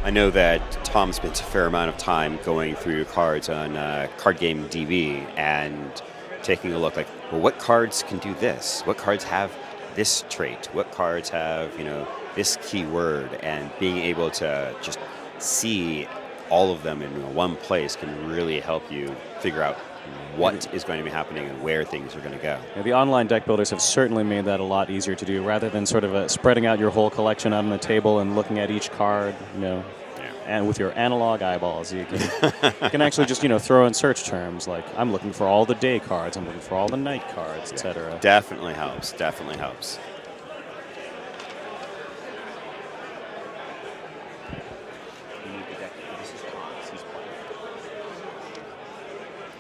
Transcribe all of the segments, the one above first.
I know that Tom spent a fair amount of time going through cards on Card Game DB and taking a look like, well, what cards can do this? What cards have this trait? What cards have, this keyword? And being able to just see all of them in one place can really help you figure out what is going to be happening and where things are going to go. Yeah, the online deck builders have certainly made that a lot easier to do, rather than sort of spreading out your whole collection out on the table and looking at each card, and with your analog eyeballs, you can actually just throw in search terms like, I'm looking for all the day cards, I'm looking for all the night cards, etc. Definitely helps. Definitely helps.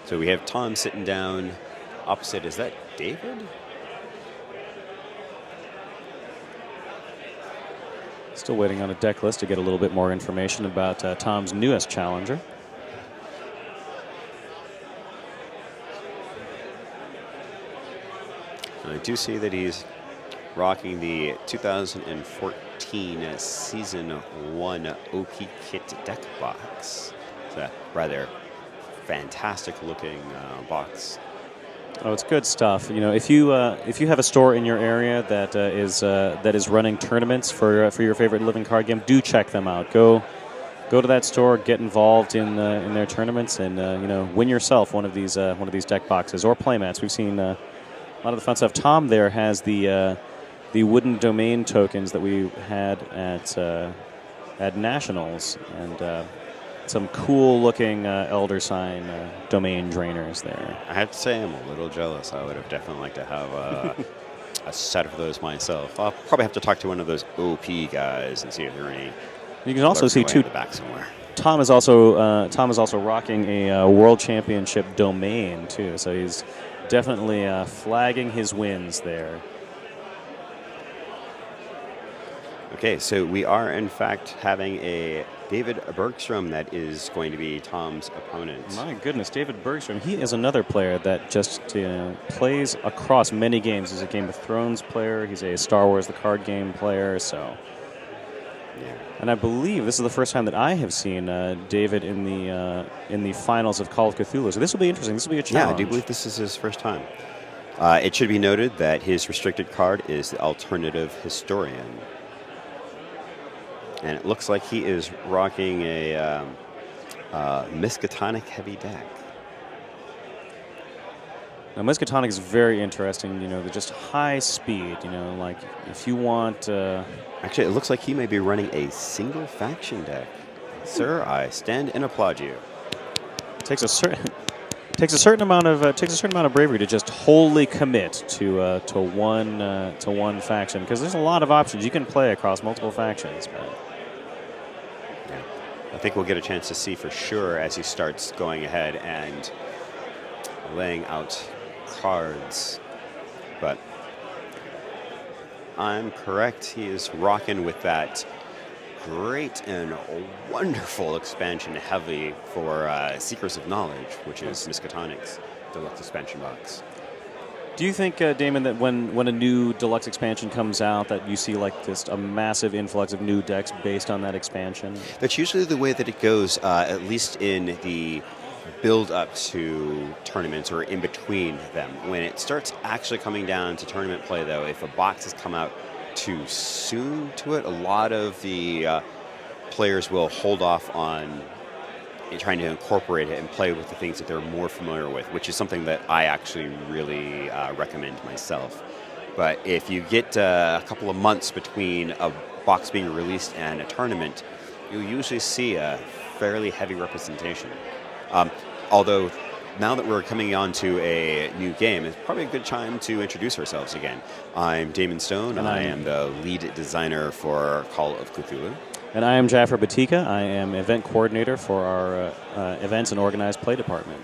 So we have Tom sitting down opposite. Is that David? Still waiting on a deck list to get a little bit more information about Tom's newest challenger. And I do see that he's rocking the 2014 Season 1 OP Kit deck box. It's a rather fantastic looking box. Oh, it's good stuff. If you have a store in your area that is running tournaments for your favorite living card game, do check them out. Go to that store, get involved in their tournaments, and win yourself one of these deck boxes or playmats. We've seen a lot of the fun stuff. Tom there has the wooden domain tokens that we had at Nationals, and some cool-looking Elder Sign domain drainers there. I have to say I'm a little jealous. I would have definitely liked to have a set of those myself. I'll probably have to talk to one of those OP guys and see if there are any. You can also see too. In the back somewhere. Tom is also rocking a World Championship domain too, so he's definitely flagging his wins there. Okay, so we are in fact having a David Bergstrom that is going to be Tom's opponent. My goodness, David Bergstrom. He is another player that just plays across many games. He's a Game of Thrones player. He's a Star Wars the card game player. So, yeah. And I believe this is the first time that I have seen David in the finals of Call of Cthulhu. So this will be interesting. This will be a challenge. Yeah, I do believe this is his first time. It should be noted that his restricted card is the Alternative Historian. And it looks like he is rocking a Miskatonic heavy deck. Now, Miskatonic is very interesting. They're just high speed. Like if you want. Actually, it looks like he may be running a single faction deck. Sir, I stand and applaud you. Takes a certain amount of bravery to just wholly commit to one faction, because there's a lot of options you can play across multiple factions. But yeah, I think we'll get a chance to see for sure as he starts going ahead and laying out cards. But I'm correct. He is rocking with that great and wonderful expansion heavy for Seekers of Knowledge, which is Miskatonic's deluxe expansion box. Do you think, Damon, that when a new deluxe expansion comes out, that you see like just a massive influx of new decks based on that expansion? That's usually the way that it goes, at least in the build up to tournaments or in between them. When it starts actually coming down to tournament play, though, if a box has come out too soon to it, a lot of the players will hold off on trying to incorporate it and play with the things that they're more familiar with, which is something that I actually really recommend myself. But if you get a couple of months between a box being released and a tournament, you'll usually see a fairly heavy representation. Although now that we're coming on to a new game, it's probably a good time to introduce ourselves again. I'm Damon Stone, and I am the lead designer for Call of Cthulhu. And I am Jaffer Batika. I am event coordinator for our events and organized play department.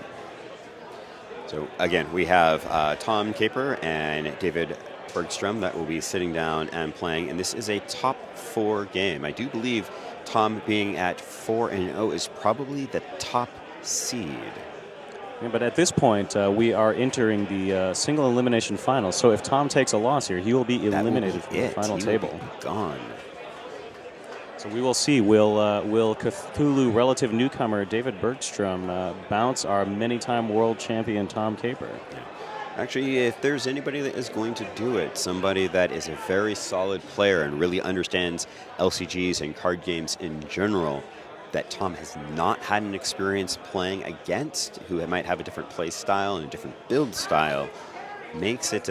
So again, we have Tom Capor and David Bergstrom that will be sitting down and playing, and this is a top 4 game. I do believe Tom being at 4-0 is probably the top seed. Yeah, but at this point, we are entering the single elimination final. So if Tom takes a loss here, he will be eliminated from the final table. Gone. So we will see. Will Cthulhu relative newcomer David Bergstrom bounce our many-time world champion Tom Capor? Yeah. Actually, if there's anybody that is going to do it, somebody that is a very solid player and really understands LCGs and card games in general, that Tom has not had an experience playing against, who might have a different play style and a different build style, makes it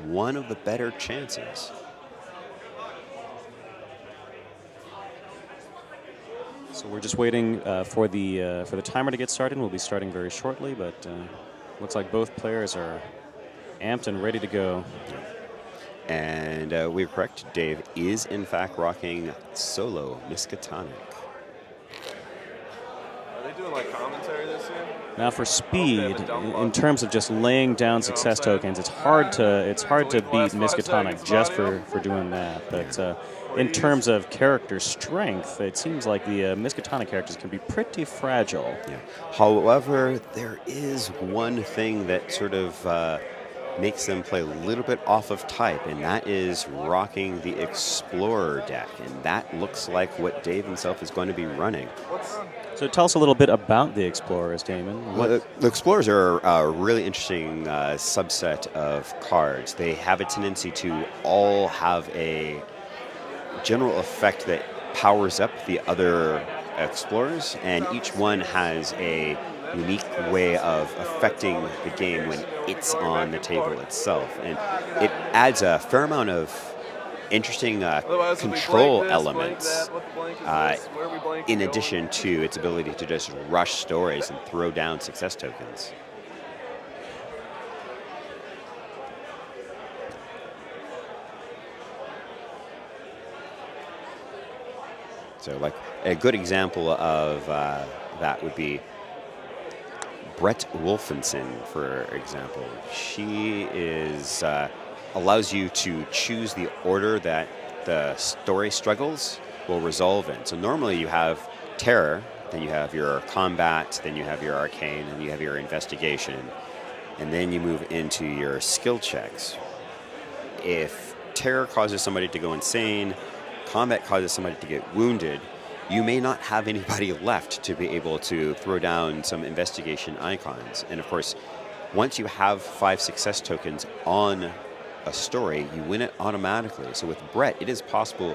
one of the better chances. So we're just waiting for the timer to get started. We'll be starting very shortly, but looks like both players are amped and ready to go. And we're correct. Dave is, in fact, rocking solo Miskatonic. Are they doing like commentary this year? Now for speed, in terms of just laying down success tokens, it's hard to beat Miskatonic just for doing that. But in terms of character strength, it seems like the Miskatonic characters can be pretty fragile. Yeah. However, there is one thing that sort of makes them play a little bit off of type, and that is rocking the Explorer deck. And that looks like what Dave himself is going to be running. So tell us a little bit about the Explorers, Damon. Well, the Explorers are a really interesting subset of cards. They have a tendency to all have a general effect that powers up the other Explorers, and each one has a unique way of affecting the game when it's on the table itself. And it adds a fair amount of interesting control elements in addition to its ability to just rush stories and throw down success tokens. So like a good example of that would be Brett Wolfenson, for example. She is allows you to choose the order that the story struggles will resolve in. So normally you have terror, then you have your combat, then you have your arcane, and you have your investigation, and then you move into your skill checks. If terror causes somebody to go insane, combat causes somebody to get wounded, you may not have anybody left to be able to throw down some investigation icons. And of course, once you have 5 success tokens on a story, you win it automatically. So with Brett, it is possible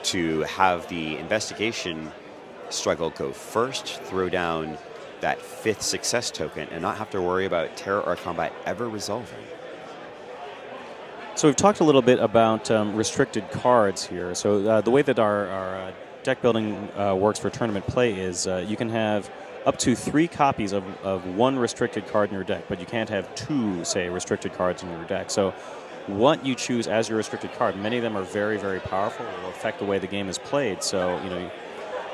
to have the investigation struggle go first, throw down that 5th success token, and not have to worry about terror or combat ever resolving. So we've talked a little bit about restricted cards here. So the way that our deck building works for tournament play is you can have up to 3 copies of one restricted card in your deck, but you can't have 2, say, restricted cards in your deck. So what you choose as your restricted card, many of them are very, very powerful. It will affect the way the game is played. So,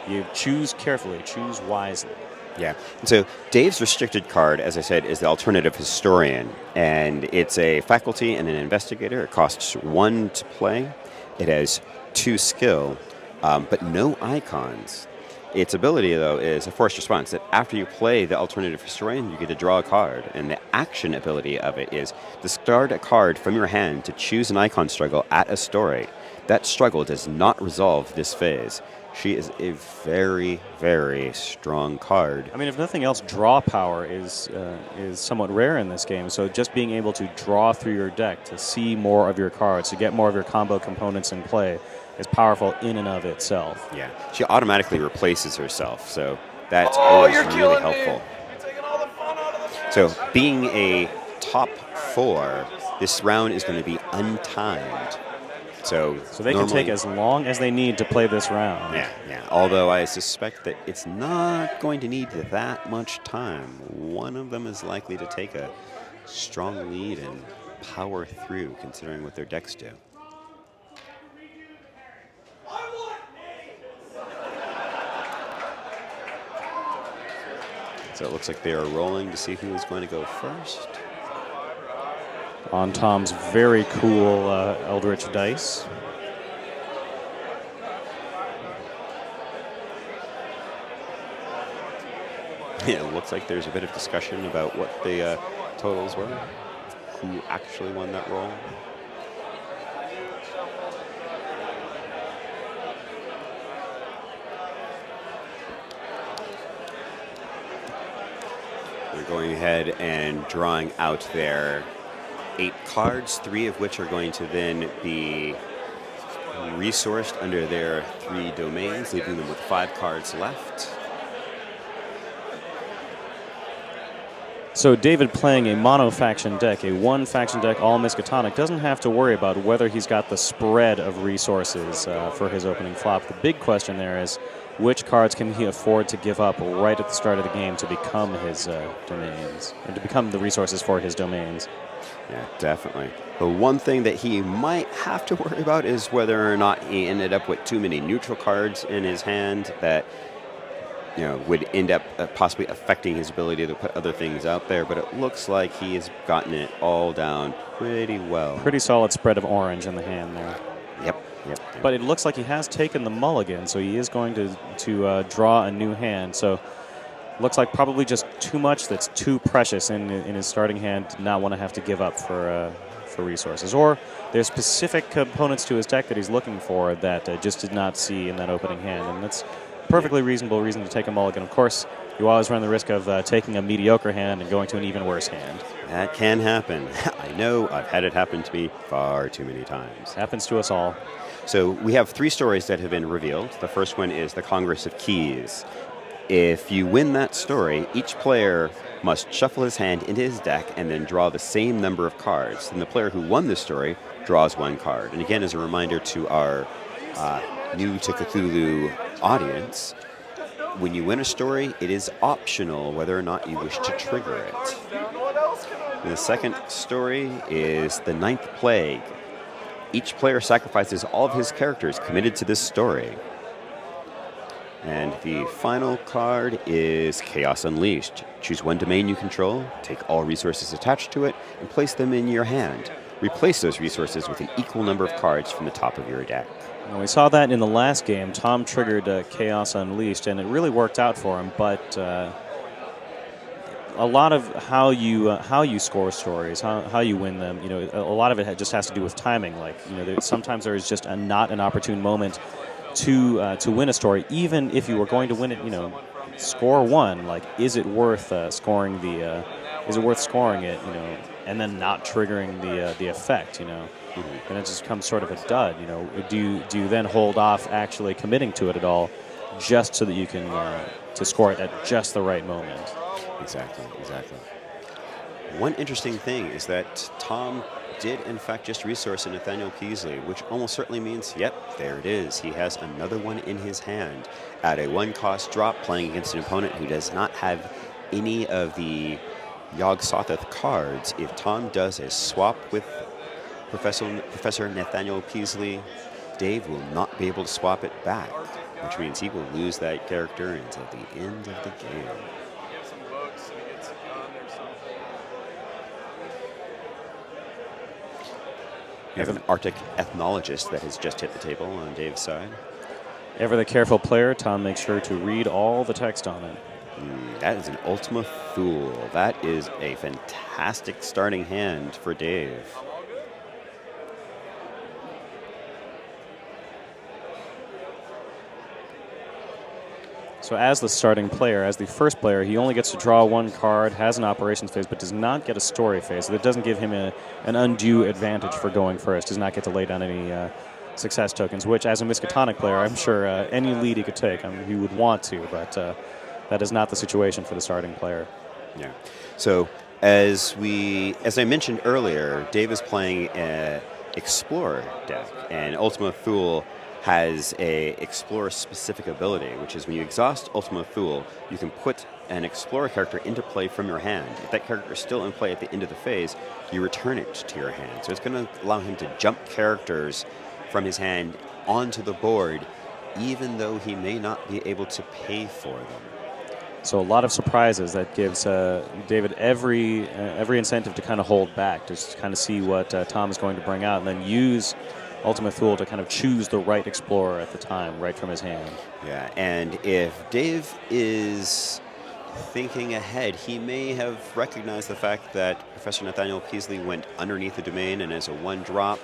you choose carefully, choose wisely. Yeah. And so Dave's restricted card, as I said, is the alternative historian. And it's a faculty and an investigator. It costs 1 to play. It has 2 skill, but no icons. Its ability, though, is a forced response, that after you play the alternative historian, you get to draw a card. And the action ability of it is discard a card from your hand to choose an icon struggle at a story. That struggle does not resolve this phase. She is a very, very strong card. I mean, if nothing else, draw power is somewhat rare in this game. So just being able to draw through your deck, to see more of your cards, to get more of your combo components in play, is powerful in and of itself. Yeah, she automatically replaces herself, so that's always really helpful. So being a top 4, this round is going to be untimed. So they can take as long as they need to play this round. Yeah. Although I suspect that it's not going to need that much time. One of them is likely to take a strong lead and power through, considering what their decks do. So it looks like they are rolling to see who is going to go first. On Tom's very cool Eldritch dice. Yeah, it looks like there's a bit of discussion about what the totals were, who actually won that roll. going ahead and drawing out their 8 cards, 3 of which are going to then be resourced under their 3 domains, leaving them with 5 cards left. So David playing a mono-faction deck, a one-faction deck, all Miskatonic, doesn't have to worry about whether he's got the spread of resources for his opening flop. The big question there is, which cards can he afford to give up right at the start of the game to become his domains, or to become the resources for his domains? Yeah, definitely. The one thing that he might have to worry about is whether or not he ended up with too many neutral cards in his hand that would end up possibly affecting his ability to put other things out there. But it looks like he has gotten it all down pretty well. Pretty solid spread of orange in the hand there. Yep. But it looks like he has taken the mulligan, so he is going to draw a new hand. So looks like probably just too much that's too precious in his starting hand to not want to have to give up for resources. Or there's specific components to his deck that he's looking for that just did not see in that opening hand. And that's perfectly reasonable reason to take a mulligan. Of course, you always run the risk of taking a mediocre hand and going to an even worse hand. That can happen. I know. I've had it happen to me far too many times. Happens to us all. So we have 3 stories that have been revealed. The first one is the Congress of Keys. If you win that story, each player must shuffle his hand into his deck and then draw the same number of cards. And the player who won this story draws 1 card. And again, as a reminder to our new to Cthulhu audience, when you win a story, it is optional whether or not you wish to trigger it. And the second story is the 9th Plague. Each player sacrifices all of his characters committed to this story. And the final card is Chaos Unleashed. Choose 1 domain you control, take all resources attached to it, and place them in your hand. Replace those resources with an equal number of cards from the top of your deck. Well, we saw that in the last game. Tom triggered Chaos Unleashed, and it really worked out for him. But a lot of how you score stories, how you win them, a lot of it just has to do with timing. Like, sometimes there is just not an opportune moment to win a story, even if you were going to win it. Score 1. Like, is it worth scoring it? And then not triggering the effect. And it just becomes sort of a dud. Do you then hold off actually committing to it at all, just so that you can to score it at just the right moment? Exactly. One interesting thing is that Tom did, in fact, just resource a Nathaniel Peasley, which almost certainly means, yep, there it is. He has another one in his hand. At a 1-cost drop, playing against an opponent who does not have any of the Yog-Sothoth cards, if Tom does a swap with Professor Nathaniel Peasley, Dave will not be able to swap it back, which means he will lose that character until the end of the game. We have an Arctic ethnologist that has just hit the table on Dave's side. Ever the careful player, Tom makes sure to read all the text on it. That is an Ultima Thule. That is a fantastic starting hand for Dave. So as the starting player, as the first player, he only gets to draw 1 card, has an operations phase, but does not get a story phase. So that doesn't give him an undue advantage for going first. Does not get to lay down any success tokens, which as a Miskatonic player, I'm sure any lead he could take, he would want to, but that is not the situation for the starting player. Yeah. So as I mentioned earlier, Dave is playing an Explorer deck, and Ultima Thule has a Explorer-specific ability, which is when you exhaust Ultima Thule, you can put an Explorer character into play from your hand. If that character is still in play at the end of the phase, you return it to your hand. So it's going to allow him to jump characters from his hand onto the board, even though he may not be able to pay for them. So a lot of surprises that gives David every incentive to kind of hold back, just to kind of see what Tom is going to bring out, and then use Ultima Thule to kind of choose the right Explorer at the time, right from his hand. Yeah, and if Dave is thinking ahead, he may have recognized the fact that Professor Nathaniel Peasley went underneath the domain and as a 1-drop.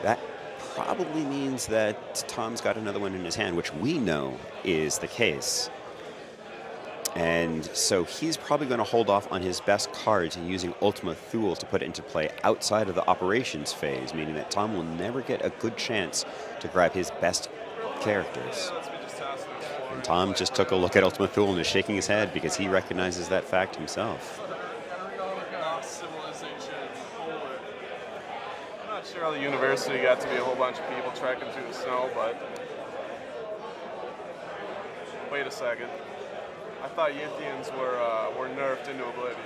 That probably means that Tom's got another one in his hand, which we know is the case. And so he's probably going to hold off on his best cards and using Ultima Thule to put it into play outside of the operations phase, meaning that Tom will never get a good chance to grab his best characters. And Tom just took a look at Ultima Thule and is shaking his head because he recognizes that fact himself. I'm not sure how the university got to be a whole bunch of people trekking through the snow, but wait a second. I thought Yithians were nerfed into oblivion.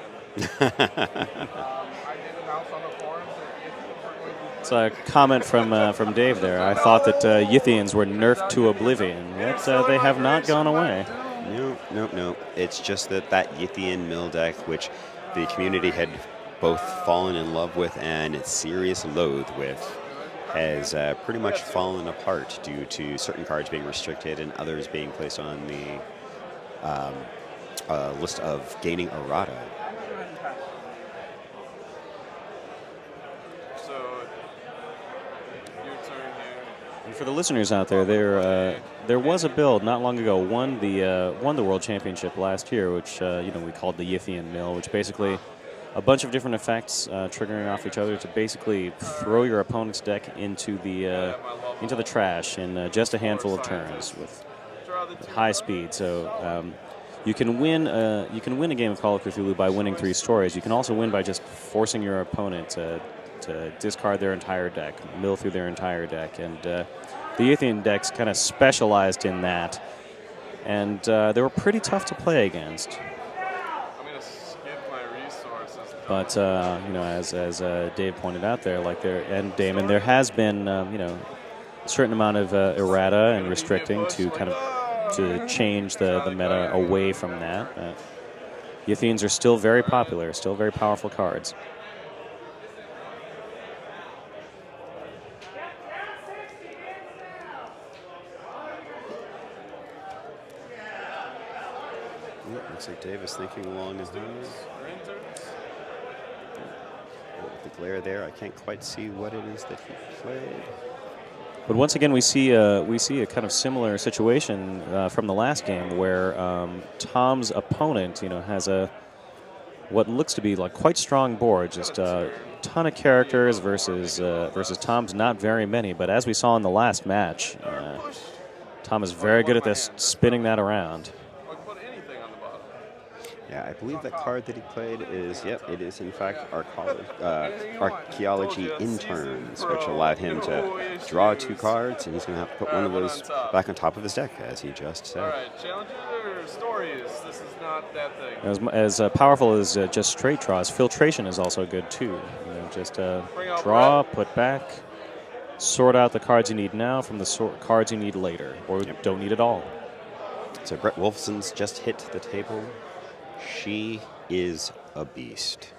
It's a comment from Dave there. I thought that Yithians were nerfed to oblivion, yet they have not gone away. No. It's just that Yithian mill deck, which the community had both fallen in love with and serious loathe with, has pretty much fallen apart due to certain cards being restricted and others being placed on the list of gaining errata. So, your turn here. And for the listeners out there, there was a build not long ago won the World Championship last year, which we called the Yithian Mill, which basically a bunch of different effects triggering off each other to basically throw your opponent's deck into the trash in just a handful of turns with high speed. So you can win a game of Call of Cthulhu by winning 3 stories. You can also win by just forcing your opponent to discard their entire deck, mill through their entire deck, and the Yithian decks kind of specialized in that, and they were pretty tough to play against. But as Dave pointed out there, and Damon, there has been a certain amount of errata and restricting to kind of to change the meta away from that. Yithians are still very popular, still very powerful cards. Looks like Dave is thinking along his lines. With the glare there, I can't quite see what it is that he played. But once again, we see a kind of similar situation from the last game where Tom's opponent, has what looks to be like quite strong board, just a ton of characters versus Tom's not very many. But as we saw in the last match, Tom is very good at this, spinning that around. Yeah, I believe that card that he played is, it is in fact Archaeology Interns, which allowed him to draw 2 cards, and he's going to have to put one of those back on top of his deck, as he just said. All right, challenges or stories? This is not that thing. As powerful as just straight draws, filtration is also good too. Just draw, put back, sort out the cards you need now from the cards you need later, or don't need at all. So Brett Wolfson's just hit the table. She is a beast.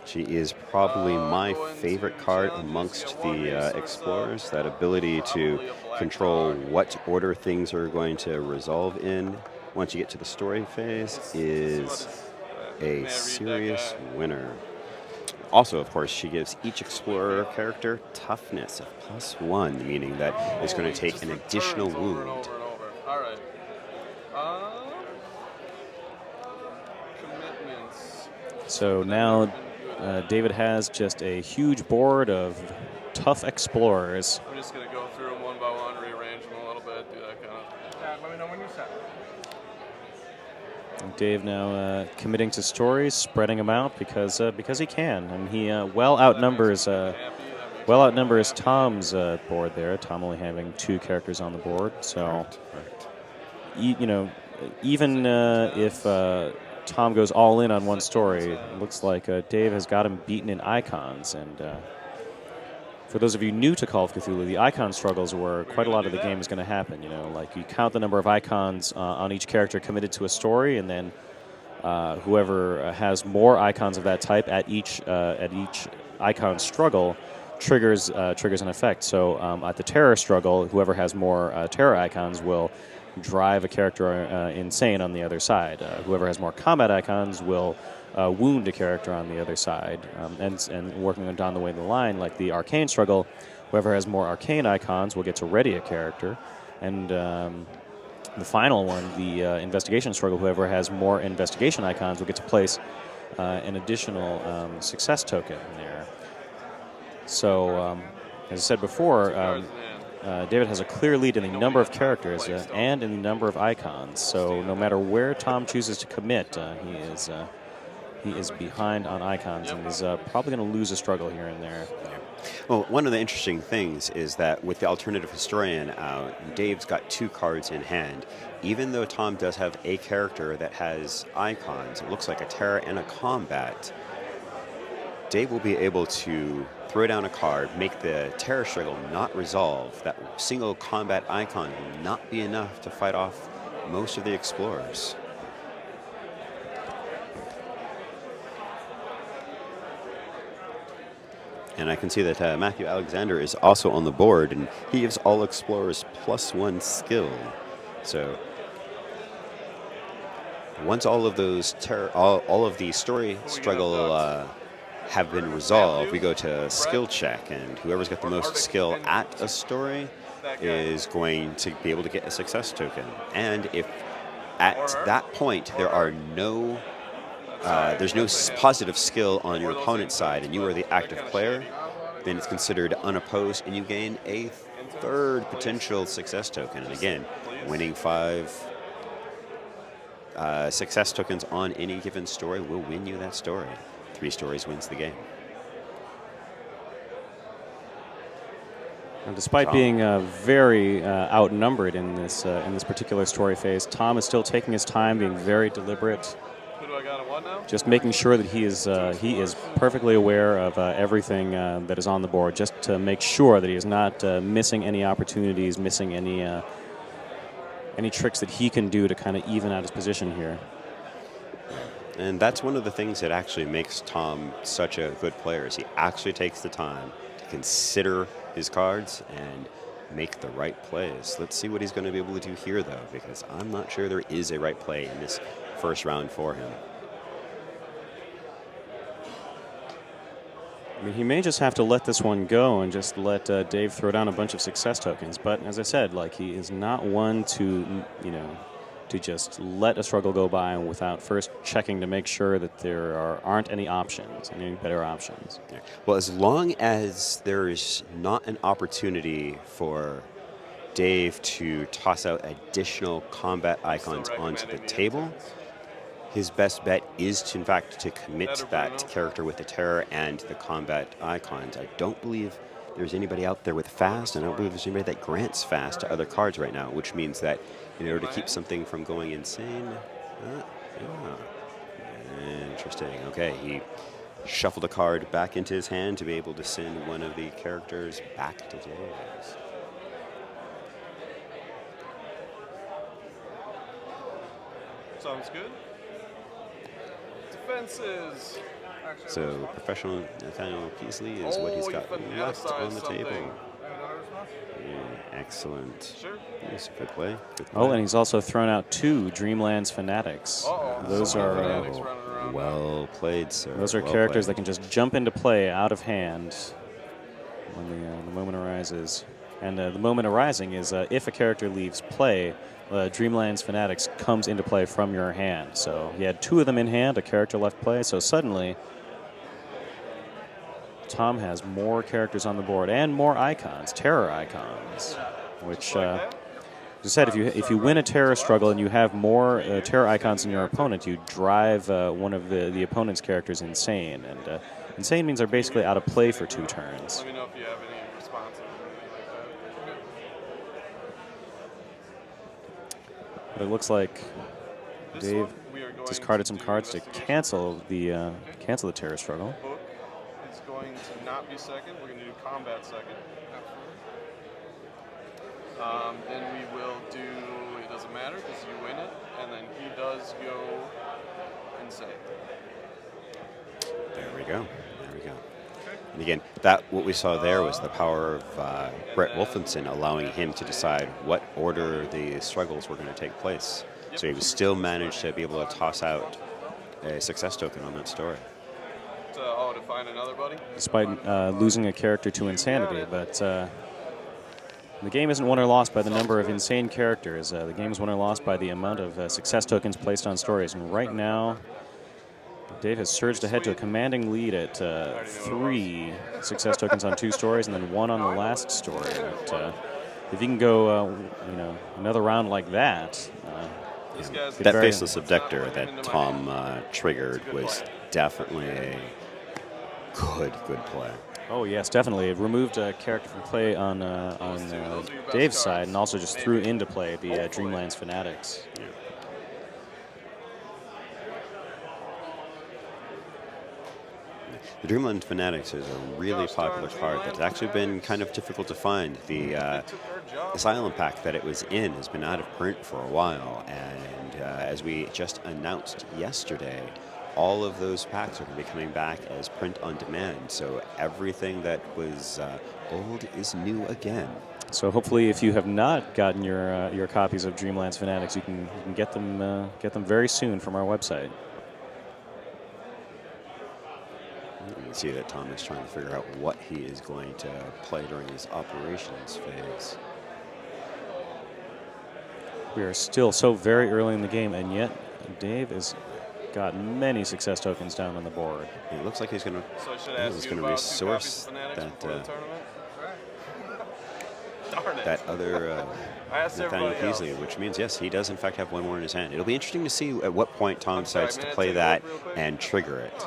She is probably my favorite card amongst the Explorers. That ability to control what order things are going to resolve in once you get to the story phase is a serious winner. Also, of course, she gives each Explorer character toughness of +1, meaning that it's going to take an additional wound. All right. Commitments. So now David has just a huge board of tough Explorers. I'm just going to go through them one by one, rearrange them a little bit, do that kind of. Let me know when you're set. And Dave now committing to stories, spreading them out because he can, and he well outnumbers Tom's board there. Tom only having 2 characters on the board, so even if Tom goes all in on one story, it looks like Dave has got him beaten in icons. And for those of you new to Call of Cthulhu, the icon struggles are where quite a lot of the game is going to happen. Like you count the number of icons on each character committed to a story, and then whoever has more icons of that type at each icon struggle triggers an effect. So at the terror struggle, whoever has more terror icons will drive a character insane on the other side. Whoever has more combat icons will wound a character on the other side. And working down the way of the line, like the arcane struggle, whoever has more arcane icons will get to ready a character. And the final one, the investigation struggle, whoever has more investigation icons will get to place an additional success token there. So, as I said before, David has a clear lead in the number of characters and in the number of icons. So no matter where Tom chooses to commit, he is behind on icons and is probably going to lose a struggle here and there. Well, one of the interesting things is that with the alternative historian out, Dave's got 2 cards in hand. Even though Tom does have a character that has icons, it looks like a terror and a combat, Dave will be able to throw down a card, make the terror struggle not resolve. That single combat icon will not be enough to fight off most of the explorers. And I can see that Matthew Alexander is also on the board, and he gives all explorers +1 skill. So once all of those all of the story struggle have been resolved, we go to skill check, and whoever's got the most skill at a story is going to be able to get a success token. And if at that point there are there's no positive skill on your opponent's side and you are the active player, then it's considered unopposed and you gain a 3rd potential success token. And again, winning 5 success tokens on any given story will win you that story. 3 stories wins the game. And despite being very outnumbered in this particular story phase, Tom is still taking his time, being very deliberate. Who do I got at what now? Just making sure that he is perfectly aware of everything that is on the board, just to make sure that he is not missing any opportunities, missing any tricks that he can do to kind of even out his position here. And that's one of the things that actually makes Tom such a good player, is he actually takes the time to consider his cards and make the right plays. Let's see what he's going to be able to do here, though, because I'm not sure there is a right play in this first round for him. I mean, he may just have to let this one go and just let Dave throw down a bunch of success tokens. But as I said, like, he is not one to, to just let a struggle go by without first checking to make sure that there aren't any options, any better options. Yeah. Well, as long as there is not an opportunity for Dave to toss out additional combat icons onto the table, his best bet is to, in fact, to commit that character with the terror and the combat icons. I don't believe there's anybody out there with fast, and I don't believe there's anybody that grants fast to other cards right now, which means that in order to keep something from going insane, interesting. Okay, he shuffled a card back into his hand to be able to send one of the characters back to Dave's. Sounds good. Defenses. So professional Nathaniel Peasley is what he's got left on the table. Yeah, excellent. Sure. Yes, good play. Good play. Oh, and he's also thrown out 2 Dreamlands Fanatics. Those are well played, sir. Those are well characters played. that can just jump into play out of hand when the moment arises. And the moment arising is if a character leaves play, Dreamlands Fanatics comes into play from your hand. So he had 2 of them in hand, a character left play, so suddenly Tom has more characters on the board and more icons, terror icons, which, as I said, if you win a terror struggle and you have more terror icons than your opponent, you drive one of the opponent's characters insane. And insane means they're basically out of play for 2 turns. Let me know if you have any responses or anything like that. But it looks like Dave discarded some cards to cancel the terror struggle. Book is going to not be second. We're going to do combat second. Then we will do, it doesn't matter because you win it, and then he does go insane. There we go. There we go. And again, what we saw there was the power of Brett Wolfenson allowing him to decide what order the struggles were going to take place. So he still managed to be able to toss out a success token on that story. To find another buddy? Despite losing a character to insanity, but The game isn't won or lost by the number of insane characters. The game is won or lost by the amount of success tokens placed on stories. And right now, Dave has surged ahead to a commanding lead at 3 success tokens on 2 stories, and then 1 on the last story. But, if you can go, another round like that, that faceless abductor that Tom triggered was definitely a good play. Oh yes, definitely. It removed a character from play on Dave's side, and also just threw into play the Dreamlands Fanatics. Yeah. The Dreamland Fanatics is a really popular card that's actually been kind of difficult to find. The Asylum pack that it was in has been out of print for a while, and as we just announced yesterday, all of those packs are going to be coming back as print on demand. So everything that was old is new again. So hopefully, if you have not gotten your copies of Dreamlands Fanatics, you can get them very soon from our website. You can see that Tom is trying to figure out what he is going to play during his operations phase. We are still so very early in the game, and yet Dave has got many success tokens down on the board. It looks like he's going to resource that other Nathaniel Peasley, which means, yes, he does in fact have one more in his hand. It'll be interesting to see at what point Tom decides to play that and trigger it.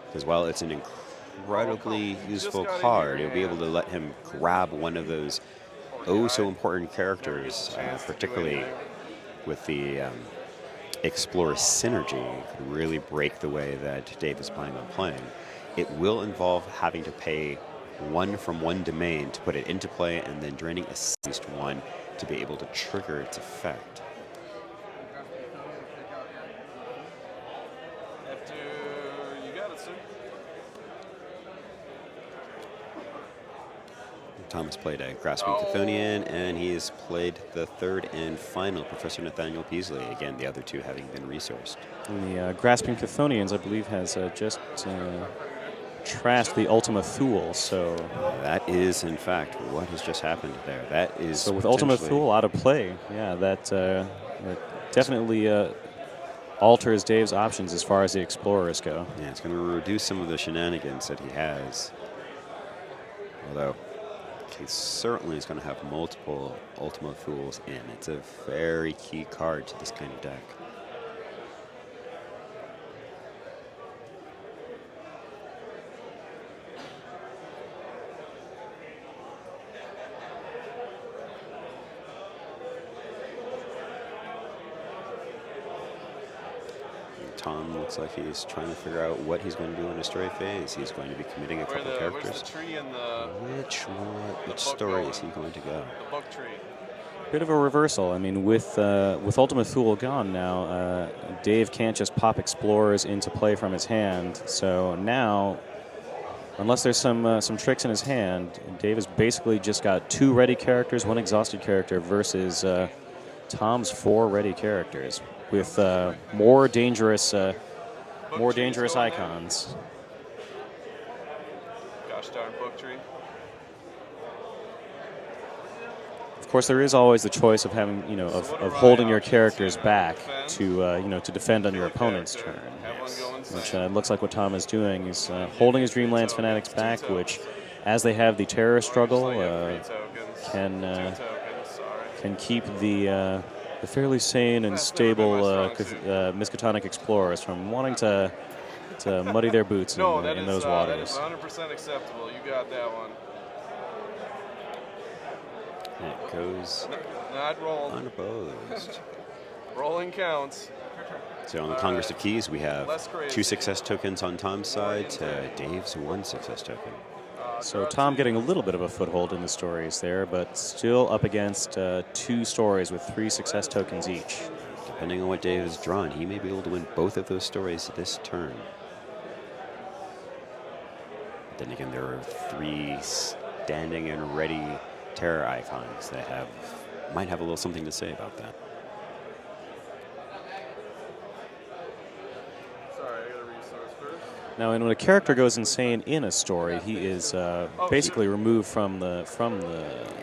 Because while it's an incredibly useful card, it'll be able to let him grab one of those so important characters, particularly with the Explorer synergy, could really break the way that Dave is planning on playing. It will involve having to pay 1 from 1 domain to put it into play, and then draining at least 1 to be able to trigger its effect. Thomas played a Grasping Chthonian, and he has played the 3rd and final Professor Nathaniel Peasley. Again, the other 2 having been resourced. And the Grasping Chthonians, I believe, has just trashed the Ultima Thule. So that is, in fact, what has just happened there. That is so with Ultima Thule out of play. Yeah, that definitely alters Dave's options as far as the Explorers go. Yeah, it's going to reduce some of the shenanigans that he has. Although he certainly is going to have multiple Ultima Thules in. It's a very key card to this kind of deck. Tom looks like he's trying to figure out what he's going to do in a story phase. He's going to be committing a couple characters. Which story is he going to go? The book tree. Bit of a reversal. I mean, with Ultima Thule gone now, Dave can't just pop Explorers into play from his hand. So now, unless there's some tricks in his hand, Dave has basically just got 2 ready characters, 1 exhausted character versus Tom's 4 ready characters with more dangerous icons. Gosh darn book tree. Of course, there is always the choice of having, of holding your characters back to, to defend on your opponent's turn. Which looks like what Tom is doing is holding his Dreamlands Fanatics back, which, as they have the terror struggle, can keep the fairly sane and stable Miskatonic Explorers from wanting to muddy their boots in those waters. That is 100% acceptable. You got that one. It goes Not rolled. unopposed. Rolling counts. So on the Congress of Keys, we have 2 success tokens on Tom's side to Dave's 1 success token. So Tom getting a little bit of a foothold in the stories there, but still up against 2 stories with 3 success tokens each. Depending on what Dave has drawn, he may be able to win both of those stories this turn. Then again, there are 3 standing and ready terror icons that might have a little something to say about that. Sorry, I got to resource first. Now, when a character goes insane in a story, he is basically removed from the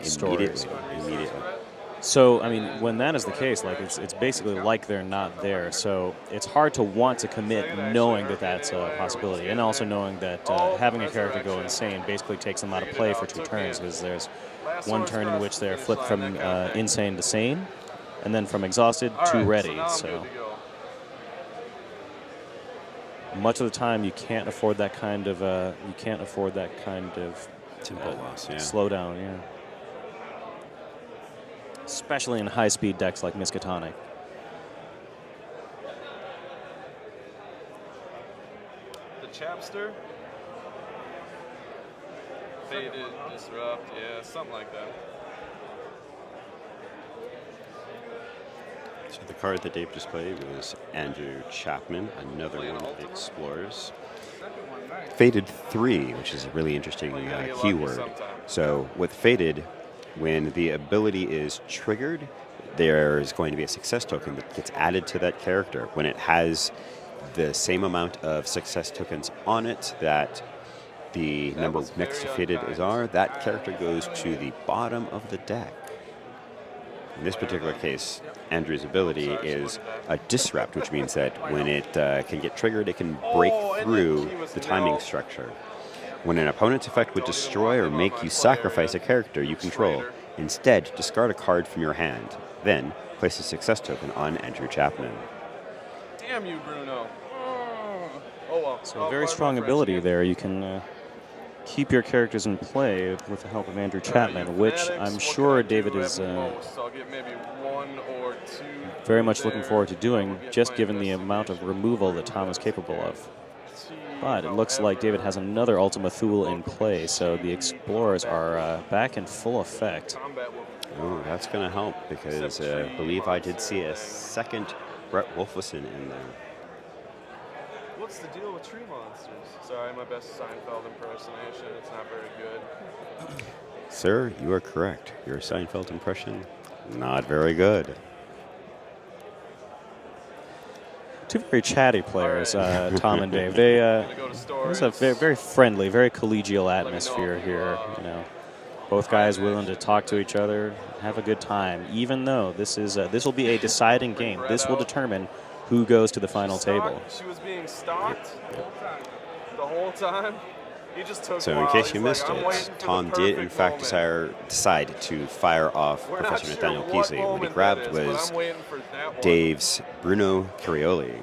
story. Immediately. So, I mean, when that is the case, like it's basically like they're not there. So it's hard to want to commit knowing that that's a possibility, and also knowing that having a character go insane basically takes them out of play for 2 turns, because there's one turn in which they're flipped from insane to sane, and then from exhausted to ready. So much of the time, you can't afford that kind of Tempo loss, yeah. slowdown. Yeah. Especially in high-speed decks like Miskatonic. The Chapster. Faded, Disrupt, yeah, something like that. So the card that Dave just played was Andrew Chapman, another one of the Explorers. Faded 3, which is a really interesting keyword. So with Faded, when the ability is triggered, there's going to be a success token that gets added to that character. When it has the same amount of success tokens on it that the number next to Faded are, that character goes to the bottom of the deck. In this particular case, Andrew's ability is a Disrupt, which means that when it can get triggered, it can break through the timing structure. When an opponent's effect would destroy or make you sacrifice a character you control, instead discard a card from your hand. Then place a success token on Andrew Chapman. Damn you, Bruno. Oh well. So a very strong ability there. You can keep your characters in play with the help of Andrew Chapman, which I'm sure David is very much looking forward to doing, just given the amount of removal that Tom is capable of. But it looks like David has another Ultima Thule in play, so the Explorers are back in full effect. Oh, that's going to help, because I believe I did see a second Brett Wolfison in there. What's the deal with tree monsters? Sorry, my best Seinfeld impersonation. It's not very good. Sir, you are correct. Your Seinfeld impression, not very good. 2 very chatty players, Tom and Dave. There's a very friendly, very collegial atmosphere here. You know, both guys willing to talk to each other, have a good time. Even though this will be a deciding game. This will determine who goes to the final table. She was being stalked the whole time. He just took. So in case you missed it, Tom did in fact decide to fire off Professor Nathaniel Peasley. What he grabbed was Dave's Bruno Carioli,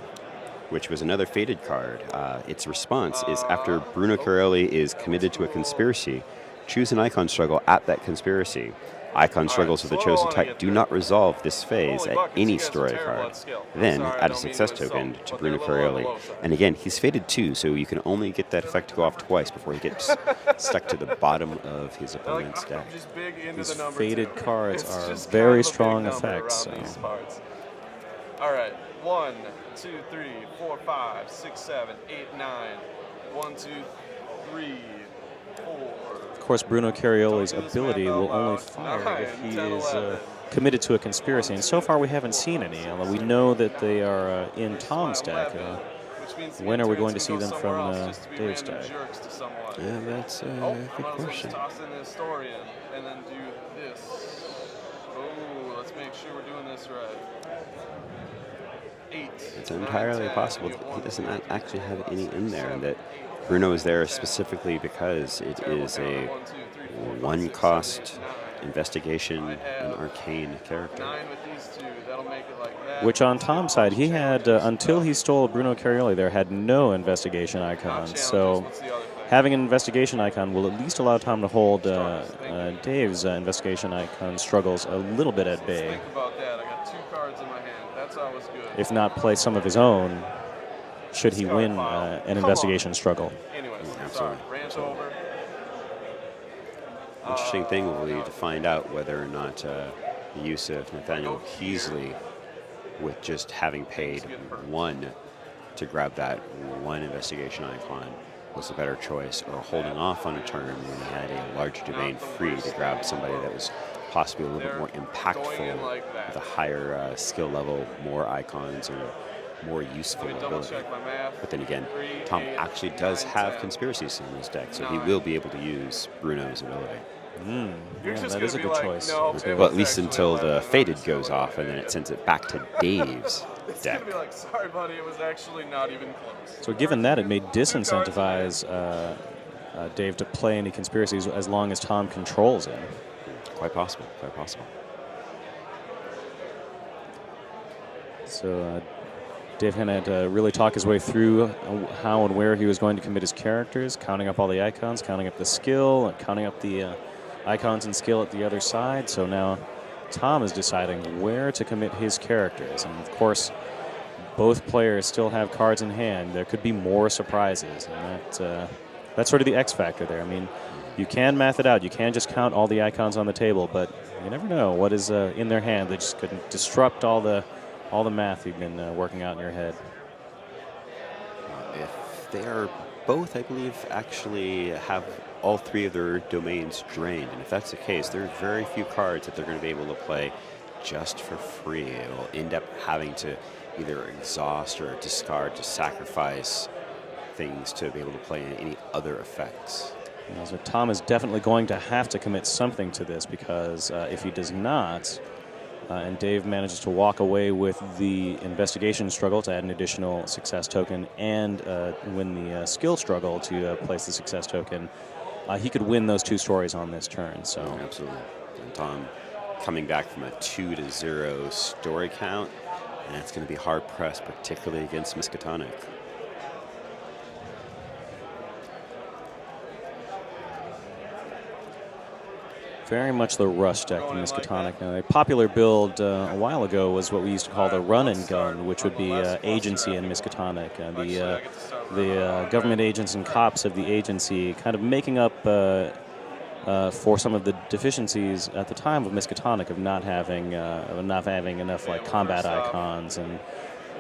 which was another Faded card. Its response is, after Bruno Carioli is committed to a conspiracy, choose an icon struggle at that conspiracy. Icon struggles of the chosen type do not resolve this phase at any story card. Then add a success token to Bruno Carioli. And again, he's Faded 2, so you can only get that effect to go off twice before he gets stuck to the bottom of his opponent's deck. These Faded cards are very strong effects. So. All right, 1, 2, 3, 4, 5, 6, 7, 8, 9. 1, 2, 3, 4. Of course, Bruno Carioli's ability will only fire if he is committed to a conspiracy, and so far we haven't seen any. Although we know that they are in Tom's deck. When are we going to see them from Dave's deck? Yeah, that's a good question. Toss in the historian and then do this. Oh, let's make sure we're doing this right. 8. It's entirely possible that he doesn't actually have any in there, and that Bruno is there specifically because it is a one-cost investigation and arcane character. Which on Tom's side, he had, until he stole Bruno Carioli there, had no investigation icons. So having an investigation icon will at least allow Tom to hold Dave's investigation icon struggles a little bit at bay. If not play some of his own, should he win an investigation struggle. Absolutely. Interesting thing will be to find out whether or not the use of Nathaniel Peasley, with just having paid 1 to grab that 1 investigation icon, was a better choice, or holding off on a turn when he had a larger domain free to grab somebody that was possibly a little bit more impactful with a higher skill level, more icons, or more useful Let me double ability. check my math. But then again, 3, Tom 8, actually does 9, have 10. conspiracies in his deck, so he 9. will be able to use Bruno's ability. You're Yeah, just that gonna is a be good like, choice. no, it Well, was at least actually until 11. the I'm Fated just goes gonna- off, and then it sends it back to Dave's It's deck. gonna be like, sorry, buddy, it was actually not even close. So given that, it may disincentivize Dave to play any conspiracies as long as Tom controls him. Quite possible, quite possible. So Dave kind of had to really talk his way through how and where he was going to commit his characters, counting up all the icons, counting up the skill, and counting up the icons and skill at the other side. So now Tom is deciding where to commit his characters. And of course, both players still have cards in hand. There could be more surprises. And that's sort of the X factor there. I mean, you can math it out. You can just count all the icons on the table, but you never know what is in their hand. They just could disrupt all the math you've been working out in your head. If they are both, I believe, actually have all three of their domains drained, and if that's the case, there are very few cards that they're going to be able to play just for free. It will end up having to either exhaust or discard to sacrifice things to be able to play any other effects. So Tom is definitely going to have to commit something to this, because if he does not, and Dave manages to walk away with the investigation struggle to add an additional success token and win the skill struggle to place the success token, he could win those two stories on this turn. So Absolutely. And Tom coming back from a 2-0 story count, and it's going to be hard pressed, particularly against Miskatonic. very much the rush deck in Miskatonic. Now, a popular build a while ago was what we used to call the run and gun, which would be agency in Miskatonic. The government agents and cops of the agency kind of making up for some of the deficiencies at the time of Miskatonic of not having enough like combat icons and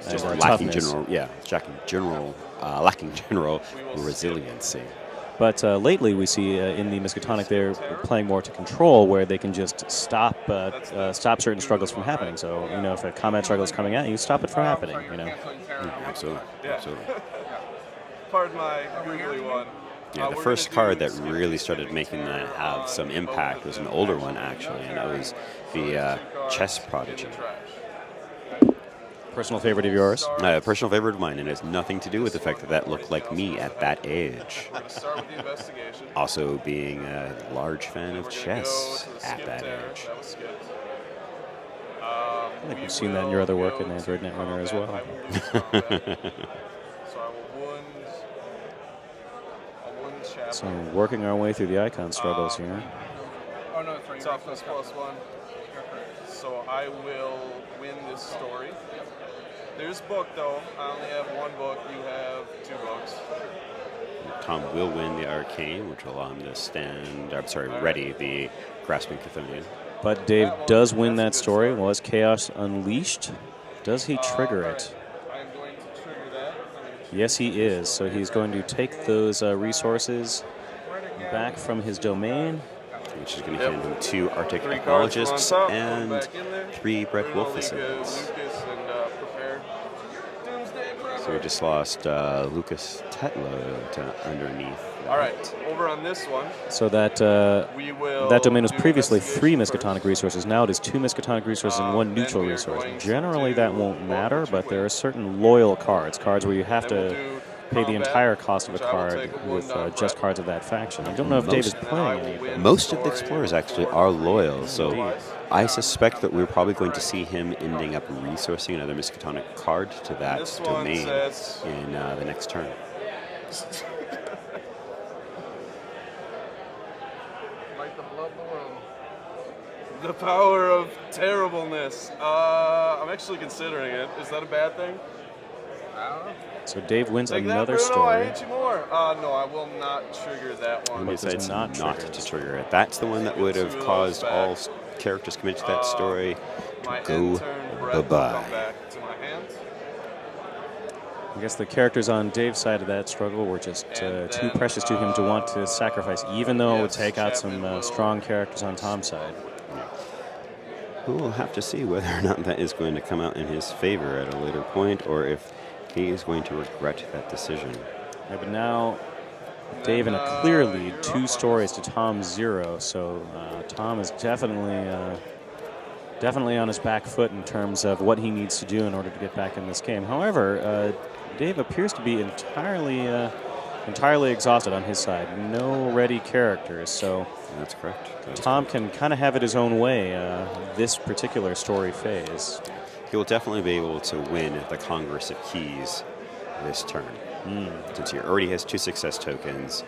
Just toughness. lacking general resiliency. But lately, we see in the Miskatonic they're playing more to control, where they can just stop certain struggles from happening. So, if a combat struggle is coming at you, stop it from happening. Absolutely. Pardon my googly one. Yeah, the first card that really started making that have some impact was an older one, actually, and that was the Chess Prodigy. Personal favorite of yours? A personal favorite of mine, and it has nothing to do with the fact that looked like me at that age. Start with the investigation. Also being a large fan of chess at that age. That was skipped. I think we've seen that in your other work in Android Netrunner as well. So I will wound Chapel. So working our way through the icon struggles here. Oh no, it's toughness +1. So I will win this story. There's book though. I only have one book. You have 2 books. Tom will win the Arcane, which will allow him to ready the Grasping Chthonian. But Dave does win that story. Was Chaos Unleashed? Does he trigger it? I'm going to trigger that. Yes, he is. So he's going to take those resources back from his domain. Which is going to hand him 2 Arctic 3 cards from on Ethnologists top, and going back in there. 3 Brett We're gonna Wolfisons. Lucas and prepare. Doomsday Prepper. So we just lost Lucas Tetlow to underneath. All right, over on this one, So that we will. that domain was do previously 3 investigation Miskatonic first. resources. Now it is 2 Miskatonic resources and 1 then neutral we are resource. going Generally, to that won't vote matter, which but you there win. are certain loyal cards where you have Then we'll to do pay the combat, entire cost of a which I will card take one with down just Brett. cards of that faction. I don't know if Dave is Most- playing any of them. Most of the explorers actually are loyal, so I suspect that we're probably going to see him ending up resourcing another Miskatonic card to that This one domain says- in the next turn. Like the blood balloon. The power of terribleness. I'm actually considering it. Is that a bad thing? I don't know. So Dave wins Take another that, Bruno, I story. hate you more. No, I will not trigger that one. He decides not not trigger to it. trigger it. That's the one that would have caused all characters committed to that story My to end go turn, Brett will bye-bye. come back to my hands. I guess the characters on Dave's side of that struggle were just And too then, precious to him to want to sacrifice, even though it would yes, take out Chapman some will- strong characters on Tom's side. We'll have to see whether or not that is going to come out in his favor at a later point, or if he is going to regret that decision. Yeah, but now Dave in a clear lead, 2 stories to Tom's 0. So Tom is definitely on his back foot in terms of what he needs to do in order to get back in this game. However, Dave appears to be entirely exhausted on his side. No ready characters, so that's correct. Tom can kind of have it his own way this particular story phase. He will definitely be able to win the Congress of Keys this turn. Since he already has 2 success tokens,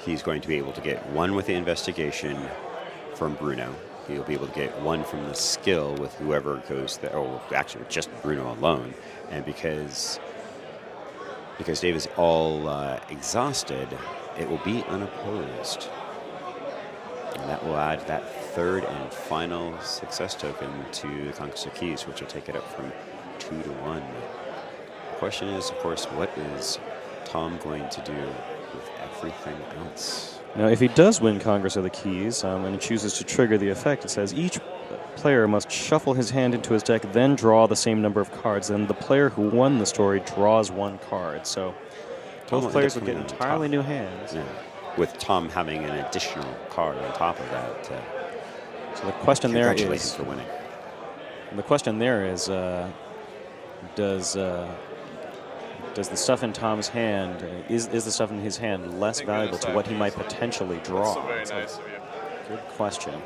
he's going to be able to get 1 with the investigation from Bruno. He'll be able to get 1 from the skill with whoever goes there, or actually just Bruno alone. And because Dave is all exhausted, it will be unopposed. And that will add that 3rd and final success token to the Conquest of Keys, which will take it up from 2 to 1. The question is, of course, what is Tom going to do with everything else? Now, if he does win Congress of the Keys and he chooses to trigger the effect, it says each player must shuffle his hand into his deck, then draw the same number of cards. Then the player who won the story draws 1 card. So both players will get entirely new hands. Yeah. With Tom having an additional card on top of that. So the question there is, for winning. The question there is, does the stuff in Tom's hand, is the stuff in his hand less valuable to what he might potentially draw? That's so very nice of you. Good question.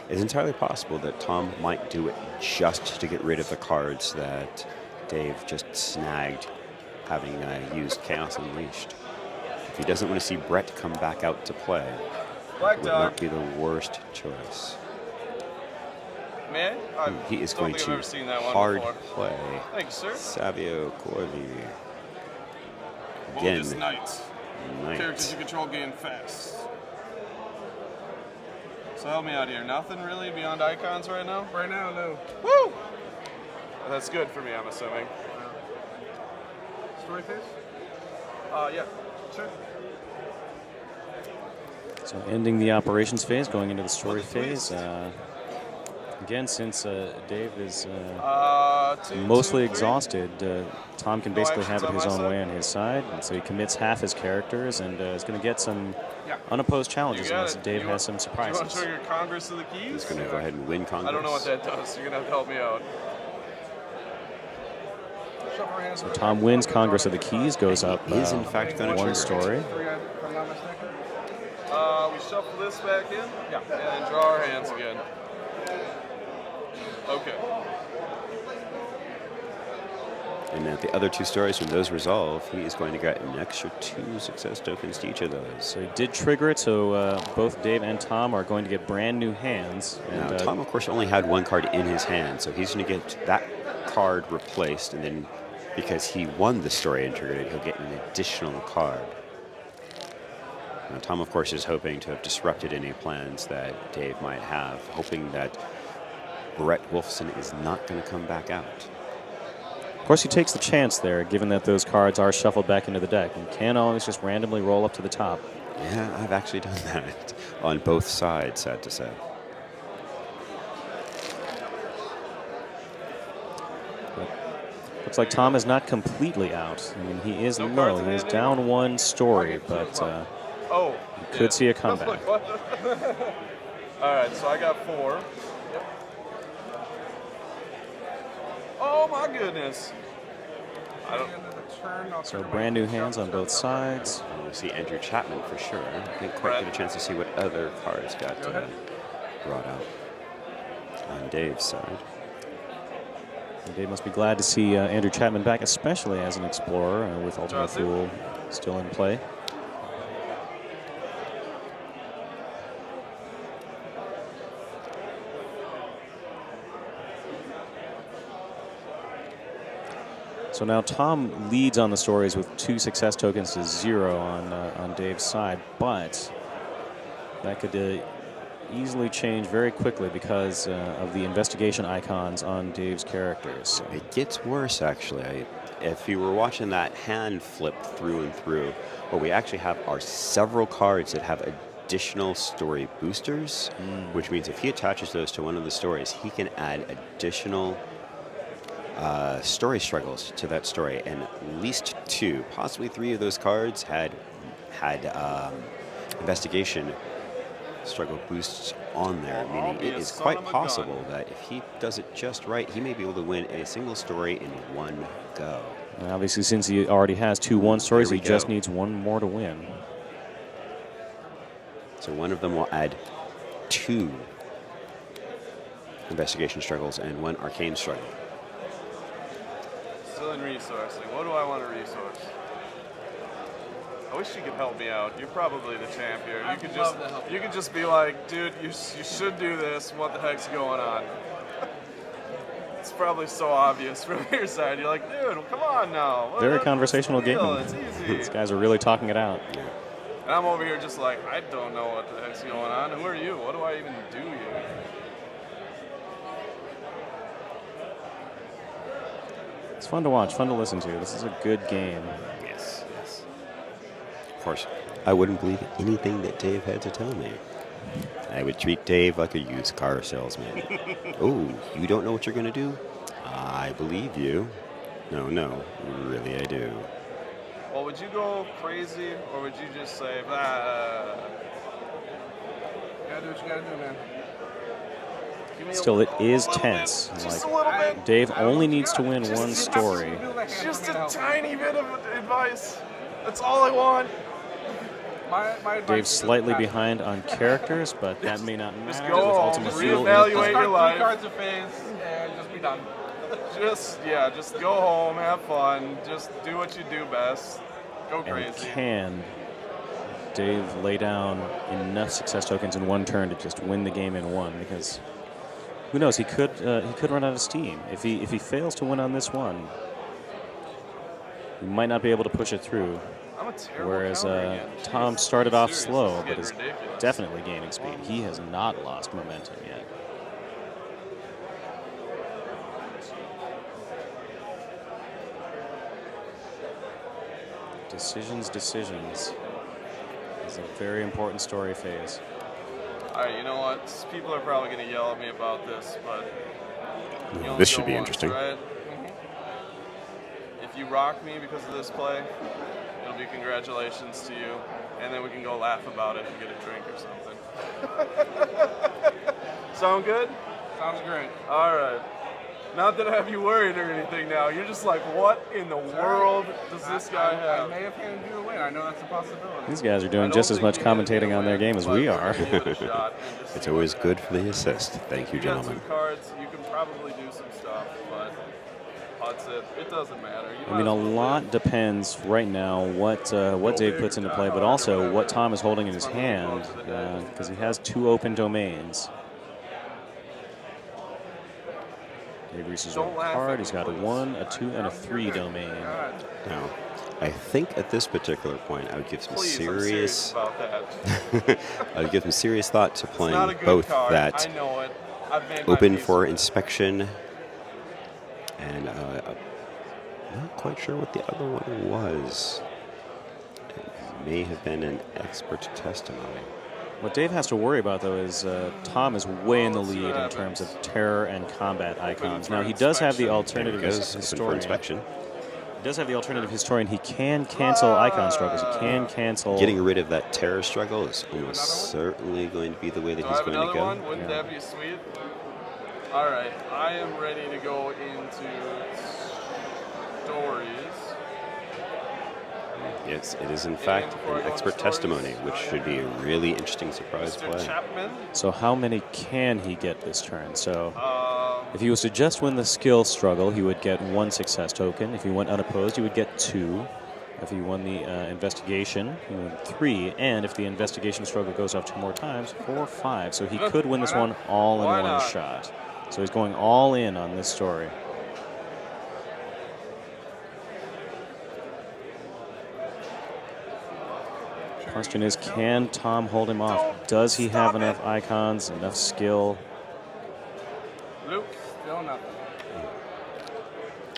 It's entirely possible that Tom might do it just to get rid of the cards that Dave just snagged, having used Chaos Unleashed. If he doesn't want to see Brett come back out to play, it would not be the worst choice. Man, He is going to hard play Thank you, sir. Savio Corley. Bogus Again, Knights. Characters you control gain fast. So help me out here. Nothing really beyond icons right now? Right now, no. Woo! That's good for me, I'm assuming. Story phase? Yeah. Sure. So ending the operations phase, going into the story phase. Again, since Dave is mostly exhausted, Tom can basically have it his own way on his side. And so he commits half his characters and is going to get some unopposed challenges unless Dave has some surprises. You want to trigger Congress of the Keys? He's going to go ahead and win Congress. I don't know what that does. You're going to have to help me out. So Tom wins Congress of the Keys, goes up He is in fact going to 1 story. We shuffle this back in, and then draw our hands again. Okay. And at the other 2 stories, when those resolve, he is going to get an extra 2 success tokens to each of those. So he did trigger it, so both Dave and Tom are going to get brand new hands. And, now, Tom, of course, only had 1 card in his hand, so he's going to get that card replaced, and then because he won the story and triggered it, he'll get an additional card. Now, Tom, of course, is hoping to have disrupted any plans that Dave might have, hoping that Brett Wolfson is not going to come back out. Of course, he takes the chance there, given that those cards are shuffled back into the deck. You can't always just randomly roll up to the top. Yeah, I've actually done that on both sides, sad to say. But looks like Tom is not completely out. I mean, he is low. He is down 1 story, but he could see a comeback. All right, so I got 4. Oh my goodness! I don't. So brand new hands on both sides. We'll see Andrew Chapman for sure. I didn't quite get a chance to see what other cards got brought out on Dave's side. And Dave must be glad to see Andrew Chapman back, especially as an explorer with Ultimate Fool still in play. So now Tom leads on the stories with 2 success tokens to 0 on Dave's side, but that could easily change very quickly because of the investigation icons on Dave's characters. It gets worse, actually. if you were watching that hand flip through and through, what we actually have are several cards that have additional story boosters, which means if he attaches those to one of the stories, he can add additional story struggles to that story. And at least 2, possibly 3 of those cards had investigation struggle boosts on there, meaning it is quite possible that if he does it just right, he may be able to win a single story in one go. And obviously, since he already has 2 1 stories, he just needs 1 more to win. So one of them will add 2 investigation struggles and 1 arcane struggle. Still in resourcing. What do I want to resource? I wish you could help me out. You're probably the champ here. You could just be like, dude, you should do this. What the heck's going on? It's probably so obvious from your side. You're like, dude, well, come on now. Very conversational game. It's easy. These guys are really talking it out. And I'm over here just like, I don't know what the heck's going on. Who are you? What do I even do here? It's fun to watch, fun to listen to. This is a good game. Yes. Of course, I wouldn't believe anything that Dave had to tell me. I would treat Dave like a used car salesman. Oh, you don't know what you're going to do? I believe you. No, really I do. Well, would you go crazy, or would you just say, blah? You gotta do what you gotta do, man. Still, it is tense. Just a little bit. Dave only needs to win 1 story. Just a tiny bit of advice. That's all I want. My Dave's slightly behind on characters, but that may not matter. go with home, Ultima Fuel. reevaluate your life. 3 cards of phase, and just be done. Just go home, have fun, just do what you do best. Go And crazy. can Dave lay down enough success tokens in 1 turn to just win the game in 1? Because who knows? He could run out of steam if he fails to win on this one. He might not be able to push it through. I'm a terrible Whereas counter again. Tom Jeez, started off serious, slow, this but is is getting ridiculous. definitely gaining speed. He has not lost momentum yet. Decisions. It's a very important story phase. All right, you know what? People are probably going to yell at me about this, but you only This go should be once, interesting. right? If you rock me because of this play, it'll be congratulations to you, and then we can go laugh about it and get a drink or something. Sound good? Sounds great. All right. Not that I have you worried or anything now. You're just like, what in the world does this guy I have? may have handed you away. I know that's a possibility. These guys are I doing don't just as think much you handed me commentating on their away, game as but we are. we'll give it a shot and just It's see always what good happens. for the assist. Thank you, You got gentlemen. some cards. You can probably do some stuff, but that's it. It doesn't matter. You I might mean, a as well lot win. depends right now what Dave puts into play, but also what Tom is holding in his hand, because he has 2 open domains. Dave reaches a Don't laugh card. at He's me, got a please. 1, a 2, and a 3 domain. God. Now, I think at this particular point, I would give some Please, I'm serious serious. about that. I would give some serious thought to It's playing not a good both card. that I know it. I've made my open peace for with it. inspection, and I'm not quite sure what the other one was. It may have been an expert testimony. What Dave has to worry about, though, is Tom is way in the Let's see lead what in terms of happens. terror and combat icons. for Now, he does have the inspection. There it alternative goes, open for historian. inspection. He does have the alternative historian. He can cancel icon struggles. He can cancel. Getting rid of that terror struggle is almost certainly going to be the way that Do I he's have going to another go. one? Wouldn't that be sweet? All right, I am ready to go into stories. Yes, it is in fact before I an go into expert stories, testimony, which should be a really interesting surprise Mr. play. Chapman. So how many can he get this turn? So Um, if he was to just win the skill struggle, he would get 1 success token. If he went unopposed, he would get 2. If he won the investigation, he would 3. And if the investigation struggle goes off 2 more times, 4, 5. So he could win this one all in Why one not? shot. So he's going all in on this story. Question is, can Tom hold him off? Does he have enough icons, enough skill? Luke. Still nothing.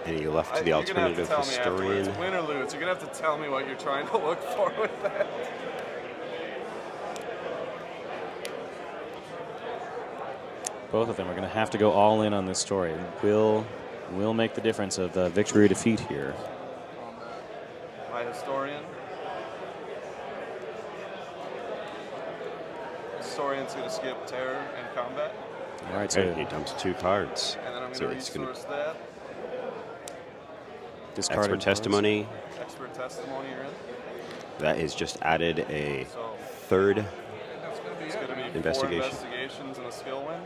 And he left to the You're gonna have to alternative tell me historian. afterwards, win or lose. You're gonna have to tell me what you're trying to look for with that. Both of them are going to have to go all in on this story. Will make the difference of victory or defeat here. My historian. Historian's going to skip terror and combat. All right, Okay, so he dumps 2 cards. And then I'm So going to it's gonna resource that. discarded expert testimony. Expert testimony you're in. That is just added a So 3rd That's going to be it's it. going to be 4 Investigation. investigations and a skill win.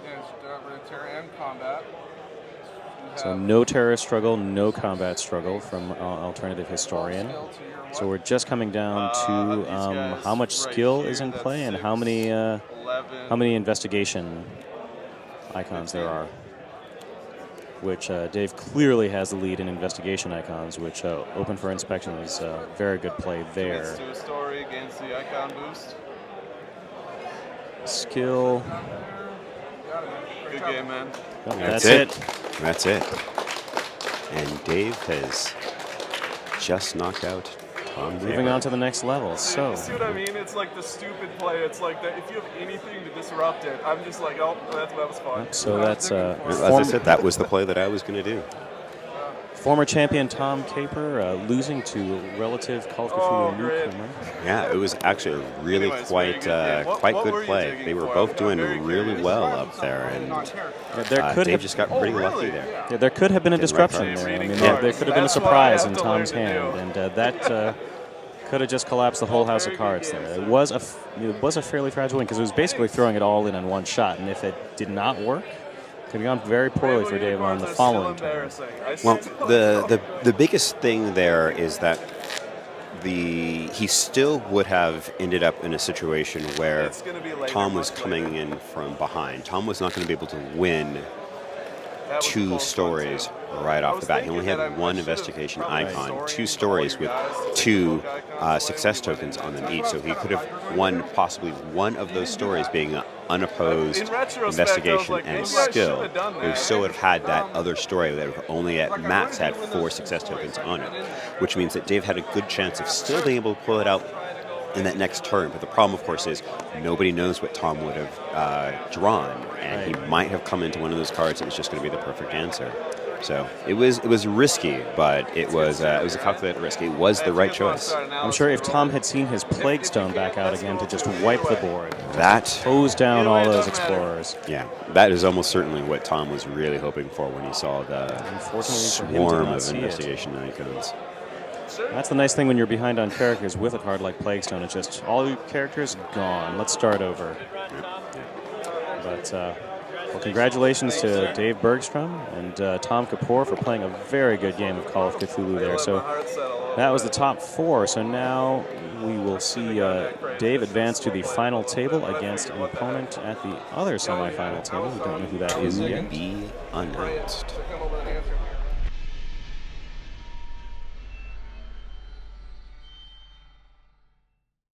Yeah, it's terror and combat. You So have no terror struggle, no combat struggle from alternative historian. skill to your So we're just coming down These to guys how much right skill here, is in that's play and 6, how many 11. investigation icons there are. Which Dave clearly has the lead in investigation icons, which open for inspection is very good play there. Commits to a story, gains the icon boost. Skill. got it, man. Great Good job. game, man. Oh, That's that's it. That's it. And Dave has just knocked out Tom. Moving on to the next level. So You see what I mean? It's like the stupid play. It's like that. If you have anything to disrupt it, I'm just like, oh, that was fun. so that's As I said, that was the play that I was going to do. former champion Tom Capor losing to relative Call of Oh, Cthulhu great. newcomer. Yeah, it was actually a really Anyways, very quite good game. quite What were good you play. digging They were for? both I'm doing very really curious. well up there, and There could Dave have just got Oh, pretty really? lucky there. Yeah, there could have been a Getting the right disruption cards. there. I mean, Reading there cards. could have been a That's what I surprise have in to Tom's learn to hand, do. and that could have just collapsed the whole house of very cards good there. game, It was a fairly fragile win because it was basically throwing it all in on one shot, and if it did not work, it could have gone very poorly for Dave on the following turn. Well, the biggest thing there is that he still would have ended up in a situation where It's gonna be later, Tom was much coming later. in from behind. Tom was not going to be able to win That was a 2 close one, stories too. right I off was the bat. He only thinking had that I 1 should've investigation probably icon, historian 2 all stories you with guys to 2 book icons success away, tokens we on went them into each. So he could have won possibly one of those stories being unopposed In retrospect, I was investigation like, and maybe I skill. should've done He that. still would have had that other story that would have only at max had 4 success tokens on it, which means that Dave had a good chance of still being able to pull it out in that next turn. But the problem, of course, is nobody knows what Tom would have drawn, and he might have come into one of those cards that was just going to be the perfect answer. So it was risky, but it was a calculated risk. It was the right choice. I'm sure if Tom had seen his Plague Stone back out again to just wipe the board, That, hose down all those explorers. yeah, that is almost certainly what Tom was really hoping for when he saw the Unfortunately for him, did swarm not of see it. investigation icons. That's the nice thing when you're behind on characters with a card like Plague Stone. It's just all your characters gone. Let's start over. But well, congratulations to Dave Bergstrom and Tom Capor for playing a very good game of Call of Cthulhu there. So that was the top 4. So now we will see Dave advance to the final table against an opponent at the other semifinal table. We don't know who that is yet. Be announced. Come over and answer